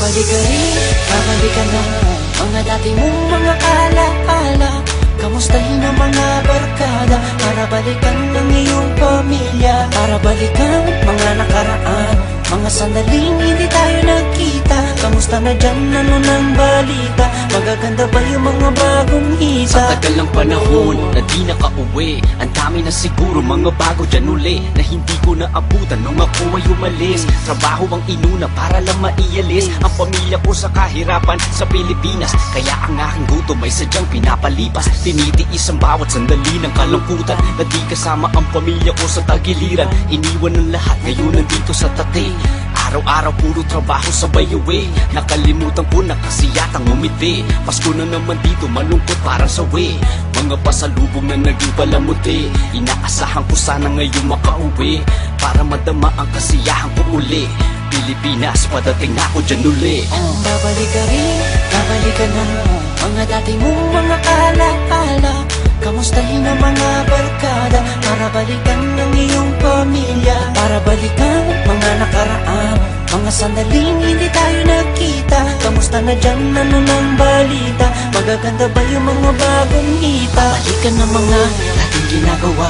Babalik ka rin, babalik ka na. Mga dati mong mga alaala, kamustahin ang mga barkada, para balikan ng iyong pamilya, para balikan mga nakaraan, mga sandaling hindi tayo nagkita. Kamusta na dyan, ano ng balita? Magaganda ba yung mga bagong hita? Sa tagal ng panahon na di nakauwi, ang dami na siguro mga bago dyan uli, na hindi ko naabutan nung ako ay umalis. Trabaho ang inuna para lang maialis ang pamilya ko sa kahirapan sa Pilipinas. Kaya ang aking gutom ay sadyang pinapalipas. Tinitiis ang bawat sandali ng kalungkutan, na di kasama ang pamilya ko sa tagiliran. Iniwan ng lahat, ngayon nandito sa tate. Araw-araw puro trabaho sabay uwi, nakalimutan ko na kasiyatang umiti. Pasko na naman dito, malungkot parang sawi, mga pasalubong na naging palamuti. Inaasahan ko sana ngayon makauwi, para madama ang kasiyahan ko uli. Pilipinas, padating na ako dyan uli. Babalik ka rin, babalik ka na. Mga dati mong mga alaala, kamustahin ang mga barkada, para balikan ng iyong pamilya, para balikan mga nakaraan, mga sandaling hindi tayo nagkita. Kamusta na dyan, ano ng balita? Magaganda ba yung mga bagong hita? Balikan ng mga dating ginagawa,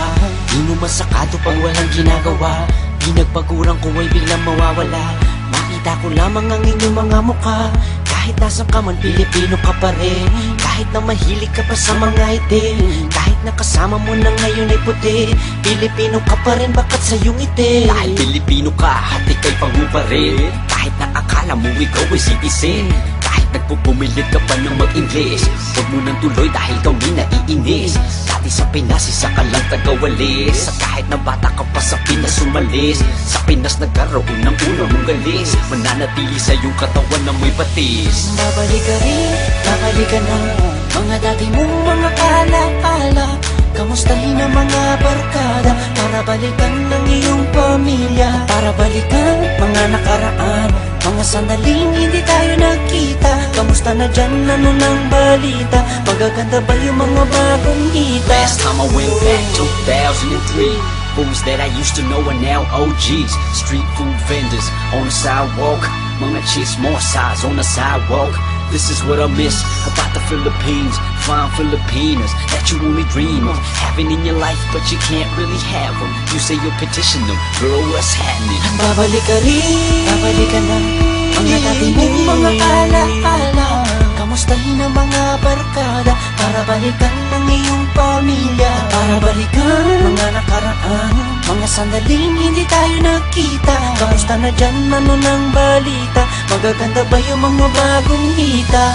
di mo masakado pag walang ginagawa. Di nagpagurang ko ay biglang mawawala, makita ko lamang ang inyong mga mukha. Kahit nasa ka man, Pilipino ka pa rin. Kahit na mahilig ka pa sa mga itim, kahit nakasama mo na ngayon ay puti, Pilipino ka pa rin, bakat sa iyong itim. Dahil Pilipino ka, hati kay pangu pa rin. Kahit nakakala mo ikaw ay citizen, kahit nagpupumilit ka pa ng mag-English, huwag mo nang tuloy dahil kami naiinis. Dati sa Pinas, isa ka lang tagawalis, at kahit na bata ka pa sa Pinas umalis, sa Pinas nagkaroon ng unang mong galis, mananatili sa iyong katawan na may batis. Babalik ka rin, babalik ka na. Mga dati mong mga alaala, kamustahin ang mga barkada, para balikan ng iyong pamilya, para balikan mga nakaraan, mga sandaling hindi tayo nagkita. Kamusta na dyan, ano ng balita? Magaganda ba yung mga bagong hita? Last time I went back, 2003, fools that I used to know are now OGs. Street food vendors on the sidewalk, mga chicks more size on the sidewalk. This is what I miss about the Philippines. Fine Filipinas that you only dream of having in your life, but you can't really have them. You say you'll petition them, girl, what's happening? Babalik ka rin, babalik ka na. Mga dati mong mga alaala, kamustahin ang mga barkada, para balikan ng iyong pamilya, para balikan mga nakaraan, mga sandaling hindi tayo nagkita. Kamusta na dyan, ano ng balita? Magaganda ba yung mga bagong hita?